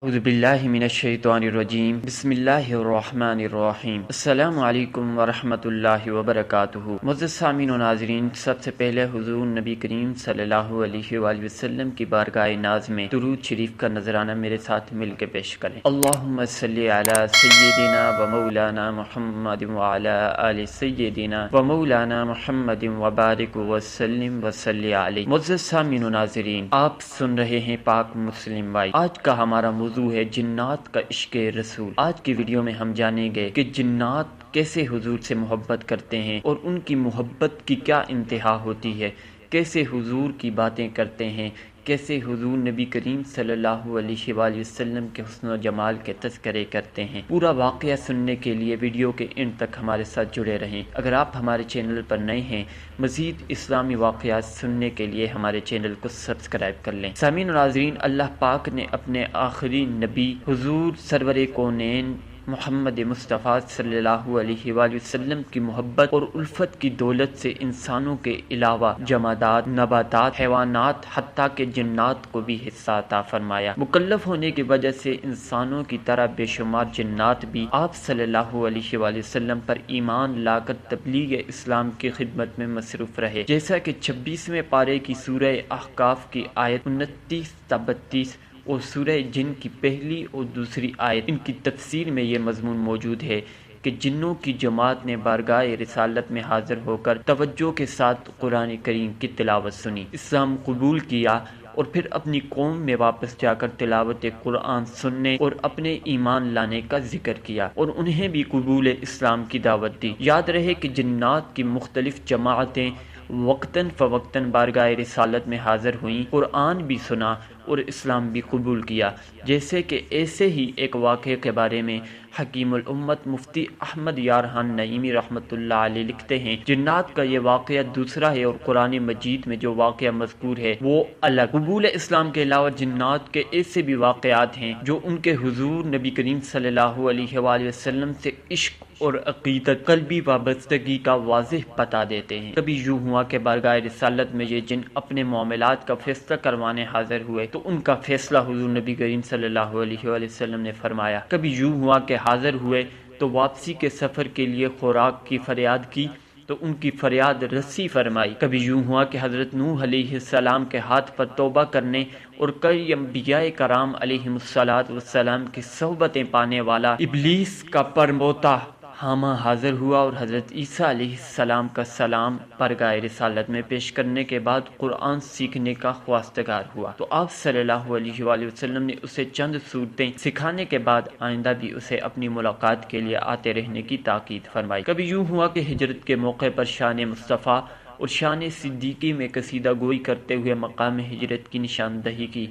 اعوذ باللہ من الشیطان الرجیم بسم اللہ الرحمن الرحیم السلام علیکم ورحمۃ اللہ وبرکاتہ۔ معزز سامعین و ناظرین، سب سے پہلے حضور نبی کریم صلی اللہ علیہ وآلہ وسلم کی بارگاہ ناز میں درود شریف کا نذرانہ میرے ساتھ مل کے پیش کریں۔ اللہم صلی علی سیدنا و مولانا محمد وعلی آل سیدنا و مولانا محمد وبارک وسلم وصلی علیہ۔ معزز سامعین و ناظرین، آپ سن رہے ہیں پاک مسلم وائس۔ آج کا ہمارا موضوع ہے جنات کا عشق رسول۔ آج کی ویڈیو میں ہم جانیں گے کہ جنات کیسے حضور سے محبت کرتے ہیں اور ان کی محبت کی کیا انتہا ہوتی ہے، کیسے حضور کی باتیں کرتے ہیں، کیسے حضور نبی کریم صلی اللہ علیہ وآلہ وسلم کے حسن و جمال کے تذکرے کرتے ہیں۔ پورا واقعہ سننے کے لیے ویڈیو کے اینڈ تک ہمارے ساتھ جڑے رہیں۔ اگر آپ ہمارے چینل پر نئے ہیں، مزید اسلامی واقعات سننے کے لیے ہمارے چینل کو سبسکرائب کر لیں۔ سامعین و ناظرین، اللہ پاک نے اپنے آخری نبی حضور سرور کونین محمد مصطفیٰ صلی اللہ علیہ وآلہ وسلم کی محبت اور الفت کی دولت سے انسانوں کے علاوہ جمادات، نباتات، حیوانات، حتیٰ کہ جنات کو بھی حصہ عطا فرمایا۔ مکلف ہونے کی وجہ سے انسانوں کی طرح بے شمار جنات بھی آپ صلی اللہ علیہ وآلہ وسلم پر ایمان لا کر تبلیغ اسلام کی خدمت میں مصروف رہے، جیسا کہ 26ویں پارے کی سورہ احقاف کی آیت 29 تا 32 اور سورہ جن کی پہلی اور دوسری آیت، ان کی تفسیر میں یہ مضمون موجود ہے کہ جنوں کی جماعت نے بارگاہ رسالت میں حاضر ہو کر توجہ کے ساتھ قرآن کریم کی تلاوت سنی، اسلام قبول کیا اور پھر اپنی قوم میں واپس جا کر تلاوت قرآن سننے اور اپنے ایمان لانے کا ذکر کیا اور انہیں بھی قبول اسلام کی دعوت دی۔ یاد رہے کہ جنات کی مختلف جماعتیں وقتاً فوقتاً بارگاہ رسالت میں حاضر ہوئیں، قرآن بھی سنا اور اسلام بھی قبول کیا۔ جیسے کہ ایسے ہی ایک واقعے کے بارے میں حکیم الامت مفتی احمد یارحان نعیمی رحمۃ اللہ علیہ لکھتے ہیں، جنات کا یہ واقعہ دوسرا ہے اور قرآن مجید میں جو واقعہ مذکور ہے وہ الگ۔ قبول اسلام کے علاوہ جنات کے ایسے بھی واقعات ہیں جو ان کے حضور نبی کریم صلی اللہ علیہ وآلہ وسلم سے عشق اور عقیدت، قلبی وابستگی کا واضح پتہ دیتے ہیں۔ کبھی یوں ہوا کہ بارگاہ رسالت میں یہ جن اپنے معاملات کا فیصلہ کروانے حاضر ہوئے تو ان کا فیصلہ حضور نبی کریم صلی اللہ علیہ وآلہ وسلم نے فرمایا۔ کبھی یوں ہوا کہ حاضر ہوئے تو واپسی کے سفر کے لیے خوراک کی فریاد کی تو ان کی فریاد رسی فرمائی۔ کبھی یوں ہوا کہ حضرت نوح علیہ السلام کے ہاتھ پر توبہ کرنے اور کئی انبیاء کرام علیہم السلام کی صحبتیں پانے والا ابلیس کا پرموتا حامہ حاضر ہوا اور حضرت عیسیٰ علیہ السلام کا سلام بارگاہ رسالت میں پیش کرنے کے بعد قرآن سیکھنے کا خواستگار ہوا تو آپ صلی اللہ علیہ وآلہ وسلم نے اسے چند صورتیں سکھانے کے بعد آئندہ بھی اسے اپنی ملاقات کے لیے آتے رہنے کی تاکید فرمائی۔ کبھی یوں ہوا کہ ہجرت کے موقع پر شان مصطفیٰ اور شان صدیقی میں قصیدہ گوئی کرتے ہوئے مقام ہجرت کی نشاندہی کی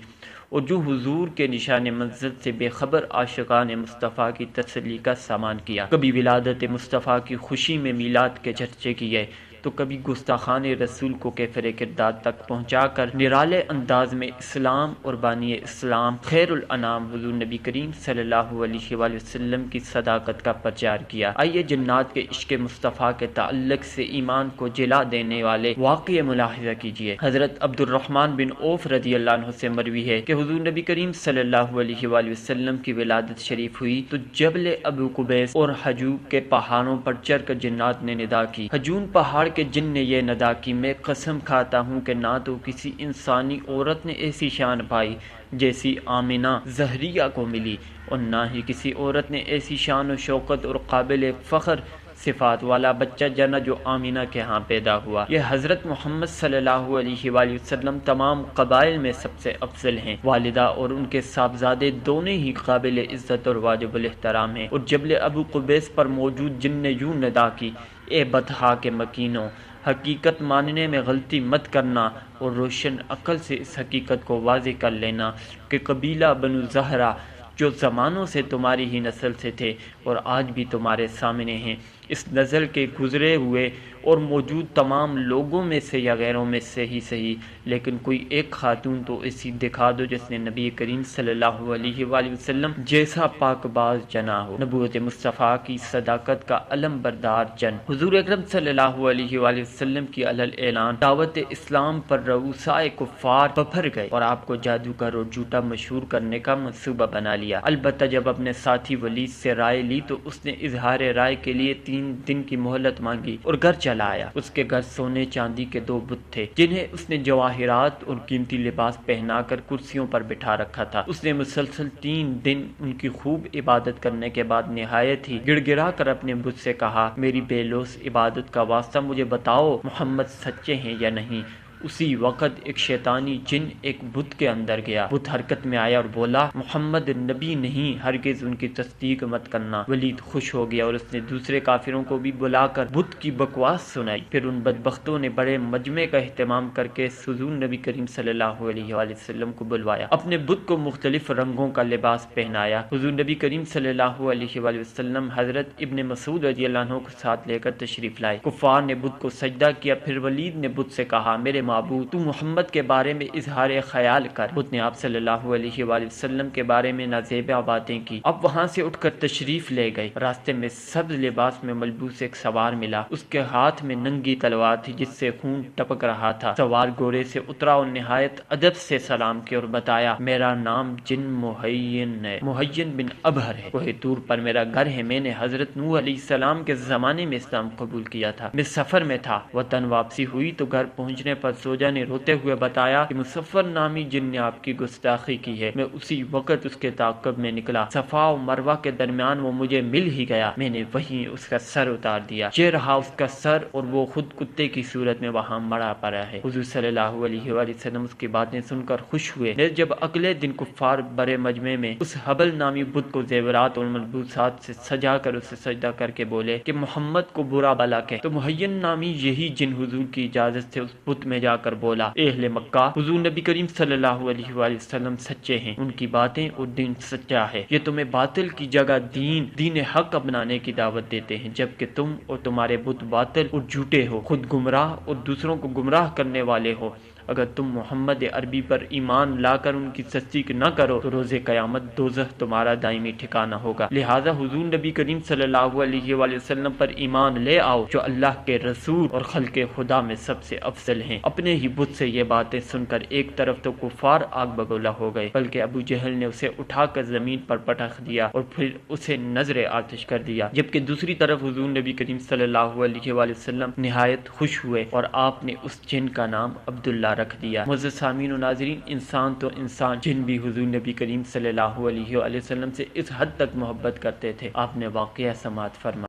اور جو حضور کے نشان منزل سے بے خبر عاشقان مصطفیٰ کی تسلی کا سامان کیا۔ کبھی ولادت مصطفیٰ کی خوشی میں میلاد کے چرچے کیے تو کبھی گستاخان رسول کو کیفر کردار تک پہنچا کر نرالے انداز میں اسلام اور بانی اسلام خیر الانام حضور نبی کریم صلی اللہ علیہ وآلہ وسلم کی صداقت کا پرچار کیا۔ آئیے جنات کے عشق مصطفیٰ کے تعلق سے ایمان کو جلا دینے والے واقعے ملاحظہ کیجیے۔ حضرت عبد الرحمن بن عوف رضی اللہ عنہ سے مروی ہے کہ حضور نبی کریم صلی اللہ علیہ وآلہ وسلم کی ولادت شریف ہوئی تو جبل ابو قبیس اور حجوب کے پہاڑوں پر چڑھ کر جنات نے ندا کی۔ حجون پہاڑ کے جن نے یہ ندا کی، میں قسم کھاتا ہوں کہ نہ تو کسی انسانی عورت نے ایسی شان پائی جیسی آمنہ زہریہ کو ملی اور نہ ہی کسی عورت نے ایسی شان و شوکت اور قابل فخر صفات والا بچہ جنا جو آمینہ کے ہاں پیدا ہوا۔ یہ حضرت محمد صلی اللہ علیہ وآلہ وسلم تمام قبائل میں سب سے افضل ہیں۔ والدہ اور ان کے صاحبزادے دونوں ہی قابل عزت اور واجب الاحترام ہیں۔ اور جبل ابو قبیس پر موجود جن نے یوں ندا کی، اے بدحا کے مکینوں، حقیقت ماننے میں غلطی مت کرنا اور روشن عقل سے اس حقیقت کو واضح کر لینا کہ قبیلہ بنو زہرہ جو زمانوں سے تمہاری ہی نسل سے تھے اور آج بھی تمہارے سامنے ہیں، اس نزل کے گزرے ہوئے اور موجود تمام لوگوں میں سے یا غیروں میں سے ہی صحیح، لیکن کوئی ایک خاتون تو ایسی دکھا دو جس نے نبی کریم صلی اللہ علیہ وآلہ وسلم جیسا پاک باز جنا ہو، نبوت مصطفیٰ کی صداقت کا علم بردار جن۔ حضور اکرم صلی اللہ علیہ وآلہ وسلم کی علل اعلان دعوت اسلام پر رؤسائے کفار ببھر گئے اور آپ کو جادوگر اور جھوٹا مشہور کرنے کا منصوبہ بنا لیا۔ البتہ جب اپنے ساتھی ولید سے رائے لی تو اس نے اظہار رائے کے لیے 3 دن کی مہلت مانگی اور گھر چلا آیا۔ اس کے گھر سونے چاندی کے 2 بت تھے جنہیں اس نے جواہرات اور قیمتی لباس پہنا کر کرسیوں پر بٹھا رکھا تھا۔ اس نے مسلسل 3 دن ان کی خوب عبادت کرنے کے بعد نہایت ہی گڑ گڑا کر اپنے بت سے کہا، میری بے لوث عبادت کا واسطہ مجھے بتاؤ محمد سچے ہیں یا نہیں۔ اسی وقت ایک شیطانی جن ایک بت کے اندر گیا، بت حرکت میں آیا اور بولا، محمد نبی نہیں، ہرگز ان کی تصدیق مت کرنا۔ ولید خوش ہو گیا اور اس نے دوسرے کافروں کو بھی بلا کر بت کی بکواس سنائی۔ پھر ان بدبختوں نے بڑے مجمع کا اہتمام کر کے حضور نبی کریم صلی اللہ علیہ وآلہ وسلم کو بلوایا، اپنے بت کو مختلف رنگوں کا لباس پہنایا۔ حضور نبی کریم صلی اللہ علیہ وآلہ وسلم حضرت ابن مسعود رضی اللہ عنہ کو ساتھ لے کر تشریف لائے۔ کفار نے بت کو سجدہ کیا، پھر ولید نے بت سے کہا، میرے معبود تو محمد کے بارے میں اظہار خیال کر۔ بت نے آپ صلی اللہ علیہ وآلہ وسلم کے بارے میں نازیبا باتیں کی۔ اب وہاں سے اٹھ کر تشریف لے گئے۔ راستے میں سبز لباس میں ملبوس ایک سوار ملا، اس کے ہاتھ میں ننگی تلوار تھی جس سے خون ٹپک رہا تھا۔ سوار گھوڑے سے اترا اور نہایت ادب سے سلام کیا اور بتایا، میرا نام جن مہین ہے، مہین بن ابہر ہے، کوہ طور پر میرا گھر ہے، میں نے حضرت نوح علیہ السلام کے زمانے میں اسلام قبول کیا تھا، میں سفر میں تھا، وطن واپسی ہوئی تو گھر پہنچنے پر سوجا نے روتے ہوئے بتایا کہ مصفر نامی جن نے آپ کی گستاخی کی ہے۔ میں اسی وقت اس کے تعاقب میں نکلا، صفا و مروہ کے درمیان وہ مجھے مل ہی گیا، میں نے وہیں اس کا سر اتار دیا، یہ رہا اس کا سر اور وہ خود کتے کی صورت میں وہاں مڑا پڑا ہے۔ حضور صلی اللہ علیہ وآلہ وسلم اس کی باتیں سن کر خوش ہوئے۔ جب اگلے دن کفار بڑے مجمع میں اس حبل نامی بت کو زیورات اور ملبوسات سے سجا کر اسے سجدہ کر کے بولے کہ محمد کو برا بلا کہے، تو مہین نامی یہی جن حضور کی اجازت سے اس بت میں جا کر بولا، اے اہل مکہ، حضور نبی کریم صلی اللہ علیہ وآلہ وسلم سچے ہیں، ان کی باتیں اور دین سچا ہے، یہ تمہیں باطل کی جگہ دین حق اپنانے کی دعوت دیتے ہیں، جبکہ تم اور تمہارے بت باطل اور جھوٹے ہو، خود گمراہ اور دوسروں کو گمراہ کرنے والے ہو۔ اگر تم محمد عربی پر ایمان لا کر ان کی تصدیق نہ کرو تو روز قیامت دوزخ تمہارا دائمی ٹھکانہ ہوگا، لہٰذا حضور نبی کریم صلی اللہ علیہ وآلہ وسلم پر ایمان لے آؤ جو اللہ کے رسول اور خلق خدا میں سب سے افضل ہیں۔ اپنے ہی بت سے یہ باتیں سن کر ایک طرف تو کفار آگ بگولا ہو گئے، بلکہ ابو جہل نے اسے اٹھا کر زمین پر پٹخ دیا اور پھر اسے نظر آتش کر دیا، جبکہ دوسری طرف حضور نبی کریم صلی اللہ علیہ وآلہ وسلم نہایت خوش ہوئے اور آپ نے اس جن کا نام عبداللہ رکھ دیا۔ معزز سامعین و ناظرین، انسان تو انسان، جن بھی حضور نبی کریم صلی اللہ علیہ وآلہ وسلم سے اس حد تک محبت کرتے تھے۔ آپ نے واقعہ سماعت فرمایا۔